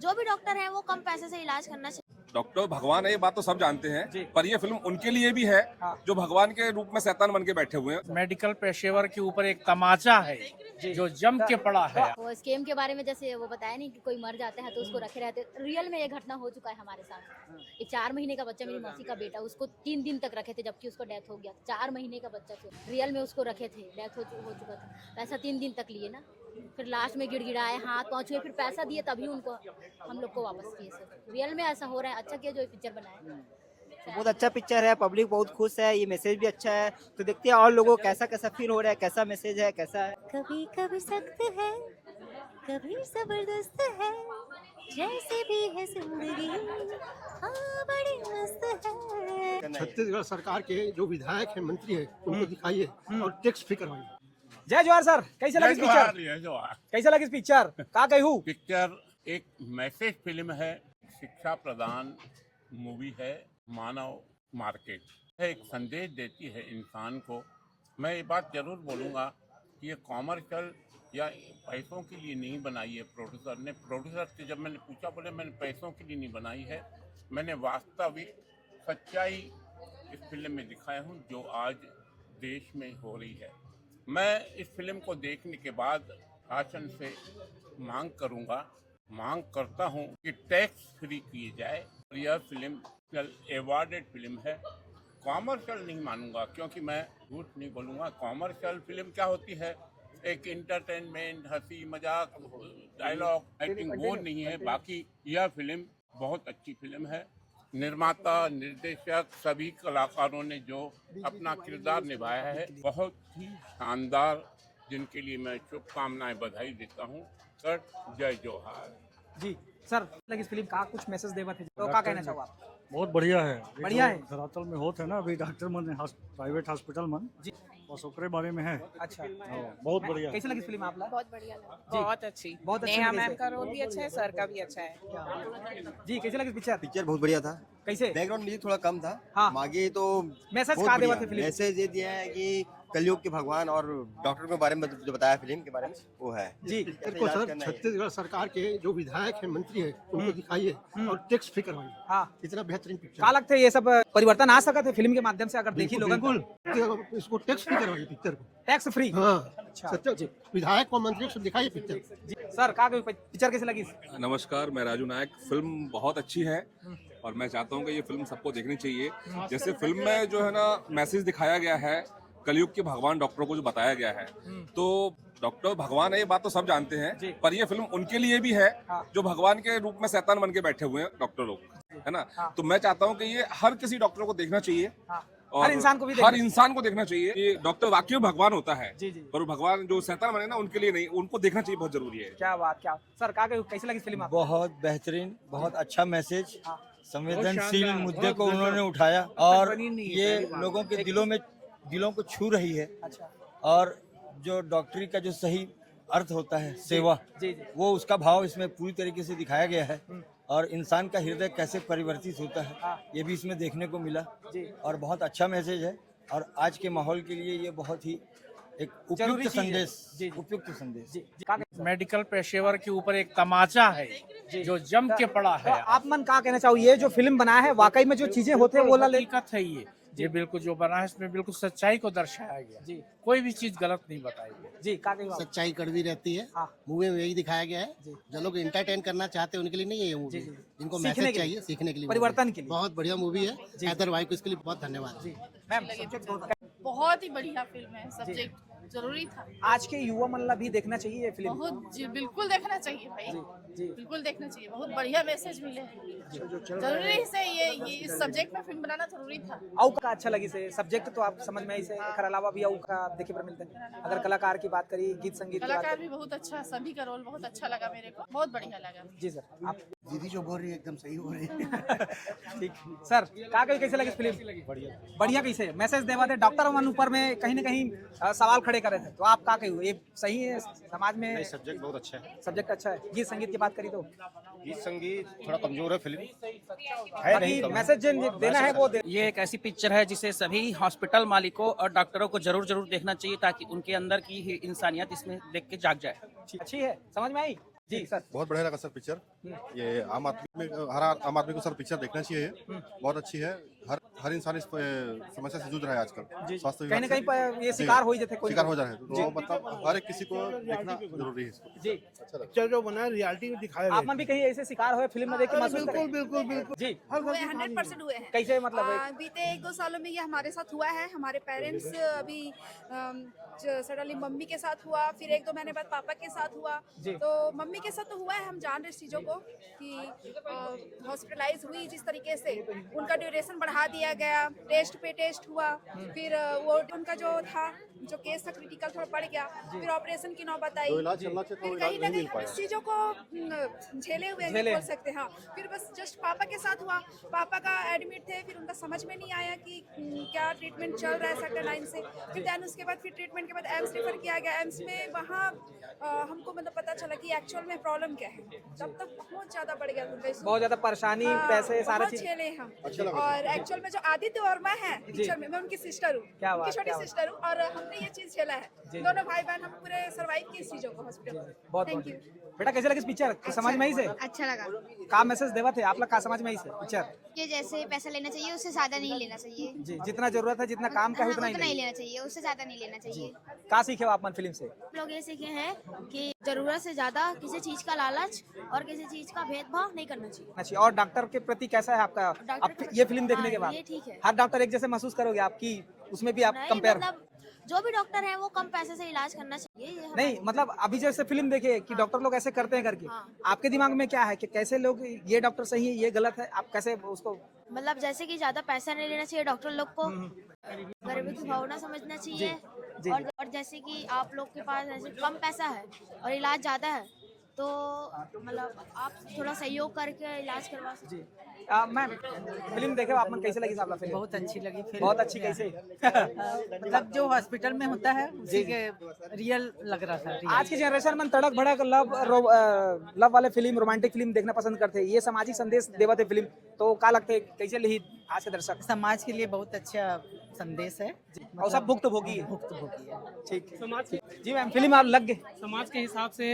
जो भी डॉक्टर है वो कम पैसे से इलाज करना चाहिए। डॉक्टर भगवान है, ये बात तो सब जानते हैं, पर ये फिल्म उनके लिए भी है जो भगवान के रूप में शैतान बन के बैठे हुए हैं। मेडिकल पेशेवर के ऊपर एक तमाचा है जो जम के पड़ा है। वो स्कैम के बारे में जैसे वो बताया नहीं कि कोई मर जाता है तो उसको रखे रहते, रियल में ये घटना हो चुका है हमारे साथ। एक 4 महीने का बच्चा, मेरी मौसी का बेटा, उसको 3 दिन तक रखे थे जबकि उसको डेथ हो गया। 4 महीने का बच्चा था, रियल में उसको रखे थे, डेथ हो चुका था। पैसा 3 दिन तक लिए ना, फिर लास्ट में गिड़गिड़ाए, हाथ पाँव छुए, फिर पैसा दिए तभी उनको हम लोग को वापस किए। सर रियल में ऐसा हो रहा है। अच्छा किया जो पिक्चर बनाया, बहुत अच्छा पिक्चर है, पब्लिक बहुत खुश है, ये मैसेज भी अच्छा है। तो देखते हैं और लोगों को कैसा कैसा फील हो रहा है, कैसा मैसेज है, कैसा है। कभी कभी सख्त है, कभी जबरदस्त है, जैसे भी है जिंदगी, हाँ बड़ी मस्त है। छत्तीसगढ़ सरकार के जो विधायक है, मंत्री है, उनको दिखाइए और टैक्स फ्री करवाइए। जय जवाहर सर, कैसे लगी पिक्चर? कैसा लगी पिक्चर? का कहूँ पिक्चर एक मैसेज फिल्म है, शिक्षा प्रदान मूवी है, मानव मार्केट है, एक संदेश देती है इंसान को। मैं ये बात जरूर बोलूँगा कि ये कॉमर्शियल या पैसों के लिए नहीं बनाई है। प्रोड्यूसर से जब मैंने पूछा, बोले मैंने पैसों के लिए नहीं बनाई है, मैंने वास्तविक सच्चाई इस फिल्म में दिखाया हूँ जो आज देश में हो रही है। मैं इस फिल्म को देखने के बाद शासन से मांग करता हूँ कि टैक्स फ्री की जाए। यह फिल्म अवॉर्डेड फिल्म है, कॉमर्शियल नहीं मानूंगा, क्योंकि मैं झूठ नहीं बोलूँगा। कॉमर्शियल फिल्म क्या होती है? एक इंटरटेनमेंट, हंसी मजाक, डायलॉग, एक्टिंग, वो नहीं है। बाकी यह फिल्म बहुत अच्छी फिल्म है। निर्माता, निर्देशक, सभी कलाकारों ने जो अपना किरदार निभाया है बहुत ही शानदार, जिनके लिए मैं शुभकामनाएं, बधाई देता हूँ। सर जय जोहार। जी सर, इस फिल्म का कुछ मैसेज देवा थे तो क्या कहना चाहो आप? बहुत बढ़िया है। बढ़िया है। धरातल में होता है ना अभी डॉक्टर मन प्राइवेट हॉस्पिटल मन जी, बस ओकरे बारे में है। अच्छा, बहुत बढ़िया। कैसी लगी फिल्म आपला? बहुत बढ़िया लगा, बहुत अच्छी, बहुत अच्छा। नेहा मैम का रोल भी अच्छा है, सर का भी अच्छा है। जी, कैसी लगी पिक्चर? पिक्चर बहुत बढ़िया था। कैसे? बैकग्राउंड म्यूजिक थोड़ा कम था। हाँ। आगे तो मैसेज बहुत का देवा बढ़िया। थे फिल्म? मैसेज ये दिया है कि कलयुग के भगवान और डॉक्टर के बारे में जो बताया फिल्म के बारे में, वो है जी। इनको सर छत्तीसगढ़ सरकार के जो विधायक है, मंत्री है, उनको दिखाइए और टैक्स फ्री करवाइए। हाँ, इतना बेहतरीन पिक्चर। का लगता है ये सब परिवर्तन आ सकता है फिल्म के माध्यम से? अगर देखी लोगों को, बिल्कुल इसको टैक्स फ्री करवाइए पिक्चर को। Tax free? हाँ, अच्छा जी। विधायक को, मंत्री को दिखाइए पिक्चर। जी सर, का पिक्चर कैसे लगी? नमस्कार, मैं राजू नायक। फिल्म बहुत अच्छी है और मैं चाहता हूँ कि ये फिल्म सबको देखनी चाहिए। जैसे फिल्म में जो है ना मैसेज दिखाया गया है, कलयुग के भगवान डॉक्टरों को जो बताया गया है, तो डॉक्टर भगवान है, ये बात तो सब जानते हैं, पर ये फिल्म उनके लिए भी है जो भगवान के रूप में शैतान बन के बैठे हुए हैं डॉक्टर लोग, है ना। तो मैं चाहता हूँ कि ये हर किसी डॉक्टर को देखना चाहिए और हर इंसान को भी हर इंसान को देखना चाहिए कि डॉक्टर वाकई में भगवान होता है। जी जी। पर भगवान जो शैतान बने ना, उनके लिए नहीं, उनको देखना चाहिए, बहुत जरूरी है। क्या बात, क्या सर, का कैसी लगी फिल्म? बहुत बेहतरीन, बहुत अच्छा मैसेज, संवेदनशील मुद्दे को उन्होंने उठाया और ये लोगों के दिलों को छू रही है। अच्छा। और जो डॉक्टरी का जो सही अर्थ होता है, सेवा, जी जी, वो उसका भाव इसमें पूरी तरीके से दिखाया गया है। और इंसान का हृदय कैसे परिवर्तित होता है, ये भी इसमें देखने को मिला जी। और बहुत अच्छा मैसेज है और आज के माहौल के लिए ये बहुत ही एक उपयुक्त संदेश, उपयुक्त संदेश। मेडिकल पेशेवर के ऊपर एक तमाचा है जो जम के पड़ा है। आप मन का कहना चाहो, ये जो फिल्म बनाया है वाकई में जो चीजें होते हैं वो हकीकत है ये बिल्कुल जो बना है इसमें बिल्कुल सच्चाई को दर्शाया गया जी। कोई भी चीज गलत नहीं बताई गई जी। का सच्चाई कड़वी रहती है। मूवी में यही दिखाया गया है। जो लोग एंटरटेन करना चाहते हैं उनके लिए नहीं है ये मूवी, जिनको मैसेज चाहिए, सीखने के लिए, परिवर्तन के लिए बहुत बढ़िया मूवी है। हैदर भाई को इसके लिए बहुत धन्यवाद। बहुत ही बढ़िया फिल्म है, सब्जेक्ट जरूरी था। आज के युवा मन भी देखना चाहिए ये फिल्म। बहुत बिल्कुल देखना चाहिए भाई जी, बिल्कुल देखना चाहिए। बहुत बढ़िया मैसेज मिले, जरूरी से ये इस सब्जेक्ट में फिल्म बनाना जरूरी था। आउ का अच्छा लगी से सब्जेक्ट तो आप समझ में आई से, एक अलावा भी आउ का देखे पर मिलते हैं। अगर कलाकार की बात करी, गीत संगीत, कलाकार भी बहुत अच्छा, सभी का रोल बहुत अच्छा लगा मेरे को, बहुत बढ़िया लगा। जी सर, आप दीदी जो बोल रही है एकदम सही हो रही है। ठीक सर, का कैसे लगी फिल्म? बढ़िया कैसे मैसेज देवा थे डॉक्टर मन ऊपर में कहीं ना कहीं सवाल खड़े करे थे, तो आप का कहे ये सही है समाज में? सब्जेक्ट बहुत अच्छा है। सब्जेक्ट अच्छा है। गीत संगीत की बात करी तो गीत संगीत थोड़ा कमजोर है फिल्म, बाकी मैसेज देना है वो दे। ये एक ऐसी पिक्चर है जिसे सभी हॉस्पिटल मालिकों और डॉक्टरों को जरूर देखना चाहिए ताकि उनके अंदर की इंसानियत इसमें देख के जाग जाए। अच्छी है, समझ में आई जी सर? बहुत बढ़िया लगा सर पिक्चर। ये आम आदमी में हर आम आदमी को सर पिक्चर देखना चाहिए, बहुत अच्छी है। हर इंसान इस समस्या से जूझ रहा है आजकल। स्वास्थ्य कहीं ना कहीं ये शिकार हो जाते शिकार हो जा रहे हैं, तो मतलब हर एक किसी को देखना जरूरी है इसको। जी पिक्चर जो बना है रियलिटी में दिखाया आप भी कहीं ऐसे शिकार हुए फिल्म में देख के महसूस करें? बिल्कुल बिल्कुल जी 100% हुए हैं। कैसे मतलब बीते 1-2 सालों में ये हमारे साथ हुआ है। हमारे पेरेंट्स अभी सडनली मम्मी के साथ हुआ, फिर 1-2 महीने बाद पापा के साथ हुआ। तो मम्मी के साथ तो हुआ है, हम जान रहे इस चीज़ों को कि हॉस्पिटलाइज हुई जिस तरीके से, उनका ड्यूरेशन बढ़ा दिया गया, टेस्ट पे टेस्ट हुआ, फिर वो उनका जो था जो केस था क्रिटिकल थोड़ा बढ़ गया, फिर ऑपरेशन की नौबत आई, फिर कहीं ना कहीं इस चीज़ों को झेले हुए नहीं बोल सकते। हाँ, फिर बस जस्ट पापा के साथ हुआ, पापा का एडमिट थे, फिर उनका समझ में नहीं आया कि क्या ट्रीटमेंट चल रहा है सेक्टर 9 से, फिर दैन उसके बाद फिर ट्रीटमेंट के बाद एम्स रेफर किया गया। एम्स में वहाँ हमको मतलब पता चला कि एक्चुअल में प्रॉब्लम क्या है, तब तक बहुत ज़्यादा बढ़ गया उनका इशू, बहुत ज़्यादा परेशानी, पैसे सारा चीज झेले हम। और एक्चुअल में जो आदित्य वर्मा है पिक्चर में, मैं उनकी सिस्टर हूँ, उनकी छोटी सिस्टर हूँ, और हमने ये चीज़ झेला है, दोनों भाई बहन, हम पूरे सर्वाइव किए इस चीज़ों को हॉस्पिटल। बहुत थैंक यू बेटा। कैसे लगे पिक्चर? समझ में आई से? अच्छा लगा। का मैसेज देवा थे आप लोग का समझ में आई से पिक्चर? कि जैसे पैसा लेना चाहिए उससे ज्यादा नहीं लेना चाहिए। जी जितना जरूरत है, जितना काम का है उतना उतना ही ही लेना चाहिए, उससे ज्यादा नहीं लेना चाहिए। का सीखे हो आप मन फिल्म से? लोग ये सीखे हैं कि जरूरत से ज्यादा किसी चीज का लालच और किसी चीज का भेदभाव नहीं करना चाहिए। अच्छा, और डॉक्टर के प्रति कैसा है आपका आप ये फिल्म देखने के बाद? ये ठीक है। हर डॉक्टर एक जैसे महसूस करोगे आपकी उसमें भी आप नहीं, कंपेयर? मतलब जो भी डॉक्टर है वो कम पैसे से इलाज करना चाहिए। नहीं मतलब अभी जैसे फिल्म देखे कि डॉक्टर लोग ऐसे करते हैं करके, आपके दिमाग में क्या है कि कैसे लोग ये डॉक्टर सही है ये गलत है, आप कैसे उसको? मतलब जैसे कि ज्यादा पैसा नहीं लेना चाहिए डॉक्टर लोग को, गरीबी की भावना समझना चाहिए, और जैसे कि आप लोग के पास ऐसे कम पैसा है और इलाज ज्यादा है तो मतलब आप थोड़ा सहयोग करके इलाज करवा सकते। मैम फिल्म देखे आप मन कैसे लगी साहब फिल्म? बहुत अच्छी लगी फिल्म। बहुत अच्छी कैसे? मतलब जो हॉस्पिटल में होता है उसी के रियल लग रहा था। आज की जनरेशन में तड़क भड़क लव वाले फिल्म, रोमांटिक फिल्म देखना पसंद करते हैं, ये सामाजिक संदेश देवा थे फिल्म, तो क्या लगता है कैसे ली आज के दर्शक? समाज के लिए बहुत अच्छा संदेश है और सब भुक्तभोगी है। भुक्तभोगी है। ठीक समाज के जी मैम फिल्म आप लग गए? समाज के हिसाब से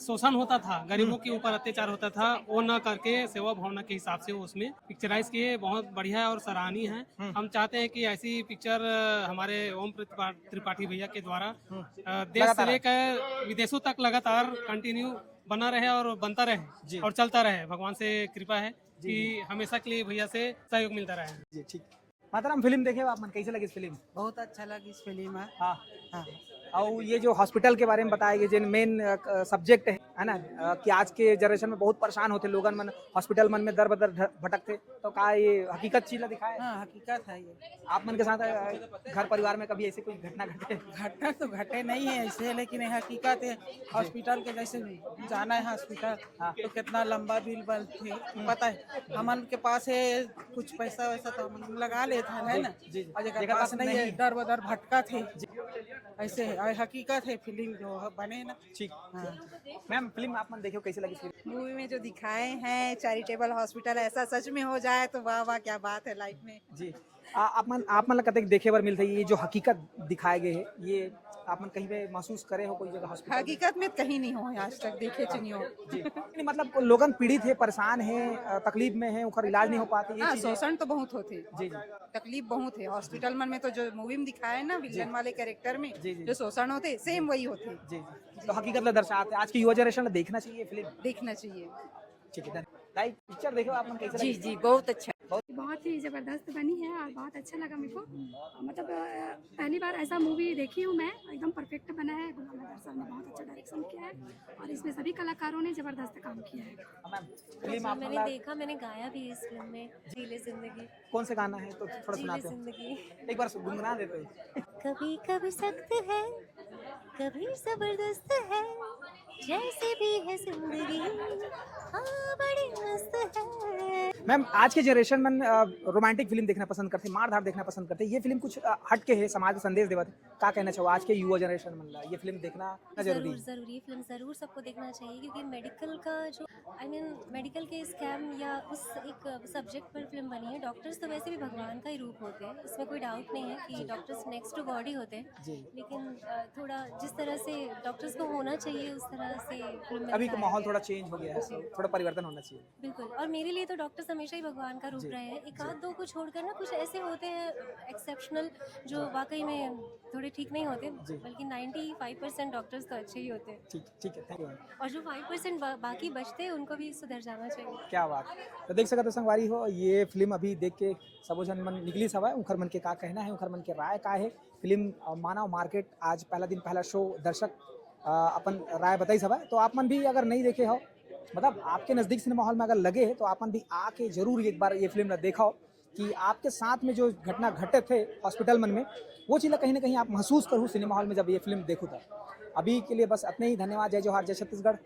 शोषण होता था, गरीबों के ऊपर अत्याचार होता था, वो न करके सेवा भावना के हिसाब से उसमें पिक्चराइज किए, बहुत बढ़िया और सराहनीय है। हम चाहते हैं कि ऐसी पिक्चर हमारे ओम त्रिपाठी भैया के द्वारा देश से लेकर विदेशों तक लगातार कंटिन्यू बना रहे और बनता रहे और चलता रहे। भगवान से कृपा है कि हमेशा के लिए भैया से सहयोग मिलता रहे। जी ठीक। माताराम फिल्म देखे आप मन कैसे लगी इस फिल्म? बहुत अच्छा लगी इस फिल्म में। हाँ हाँ। और ये जो हॉस्पिटल के बारे में बताया गया जो मेन सब्जेक्ट है ना, कि आज के जनरेशन में बहुत परेशान होते लोगन मन, हॉस्पिटल मन में दर बदर भटकते, तो का ये हकीकत चीज दिखाया? हाँ हकीकत है ये। आप मन के साथ घर परिवार में कभी ऐसे कोई घटना घटे? घटना तो घटे नहीं है ऐसे, लेकिन हकीकत है। हॉस्पिटल के जैसे जाना है हॉस्पिटल तो कितना लंबा बिल थे, पता है हमन के पास है कुछ पैसा वैसा तो हम लगा लेते है ना, और जगह पास नहीं है दर बदर भटका थे, ऐसे हकीकत है फिल्म जो बने ना। ठीक। मैम फिल्म आप मन देखो कैसे लगी फिल्म? मूवी में जो दिखाए हैं चैरिटेबल हॉस्पिटल ऐसा सच में हो जाए तो वाह वाह क्या बात है लाइफ में। जी आप मन कहते देखे बार मिलता है ये जो हकीकत दिखाए गए है, ये आप मन कहीं पे महसूस करे हो कोई जगह हॉस्पिटल? हकीकत में कहीं नहीं हो आज तक देखे नहीं हो। नहीं मतलब लोगन पीड़ित है, परेशान है, तकलीफ में है, उनका इलाज नहीं हो पाती, ये शोषण तो बहुत होते। जी जी तकलीफ बहुत है हॉस्पिटल में तो जो मूवी में दिखाया है ना विलन वाले कैरेक्टर में जो शोषण होते सेम वही होते। जी तो हकीकत दर्शाते आज की युवा जनरेशन देखना चाहिए फिल्म, देखना चाहिए। ठीक है पिक्चर देखो आप मन कैसे? जी जी बहुत अच्छा, बहुत ही जबरदस्त बनी है और बहुत अच्छा लगा मेरे को। मतलब पहली बार ऐसा मूवी देखी हूँ मैं, एकदम परफेक्ट बना है। गुलाम अहमद सर ने बहुत अच्छा डायरेक्शन किया है और इसमें सभी कलाकारों ने जबरदस्त काम किया है। मैंने देखा, मैंने गाया भी इस फिल्म में जीले जिंदगी। कौन से गाना है तो थोड़ा सुनाते जिंदगी एक बार गुनगुना देते हैं। कभी कभी सख्त है कभी जबरदस्त है, जैसे भी है जिंदगी हाँ बड़ी मस्त है। मैम आज के जनरेशन में रोमांटिक फिल्म देखना पसंद करते, मार धाड़ देखना पसंद करते, ये फिल्म कुछ हट के है, समाज को संदेश देवत। क्या कहना चाहो आज के युवा जनरेशन में ये फिल्म देखना जरूरी है? ज़रूर ये फिल्म ज़रूर सबको देखना चाहिए, क्योंकि मेडिकल का जो मेडिकल के स्कैम या उस एक सब्जेक्ट पर फिल्म बनी है। डॉक्टर्स तो वैसे भी भगवान का ही रूप होते हैं, इसमें कोई डाउट नहीं है कि डॉक्टर्स नेक्स्ट टू गॉड ही होते हैं, लेकिन थोड़ा जिस तरह से डॉक्टर्स को होना चाहिए उस तरह से फिल्म में अभी का दिखाया माहौल गया थोड़ा चेंज हो गया है, थोड़ा परिवर्तन होना चाहिए। बिल्कुल। और मेरे लिए तो डॉक्टर्स हमेशा ही भगवान का रूप रहे हैं। एक आध दो को छोड़कर ना कुछ ऐसे होते हैं एक्सेप्शनल जो वाकई में थोड़े ठीक नहीं होते, बल्कि 95% डॉक्टर्स तो अच्छे ही होते हैं। ठीक है, थैंक यू। और जो 5% बाकी बचते हैं उनको भी सुधर जाना चाहिए। क्या बात। तो देख सकते हो संगवारी हो, ये फिल्म अभी देख के सबो जन मन निकली सवा उनकर मन के का कहना है, उनकर मन के राय का है। फिल्म मानव मार्केट आज पहला दिन पहला शो दर्शक अपन राय बताई सवा। तो आप मन भी अगर नहीं देखे हो, मतलब आपके नज़दीक सिनेमा हॉल में अगर लगे है, तो आप मन भी आके जरूर एक बार ये फिल्म देखा हो कि आपके साथ में जो घटना घटे थे हॉस्पिटल मन में, वो चीज़ कहीं ना कहीं आप महसूस करूँ सिनेमा हॉल में जब ये फिल्म देखो था। अभी के लिए बस इतना ही। धन्यवाद। जय जोहार, जय छत्तीसगढ़।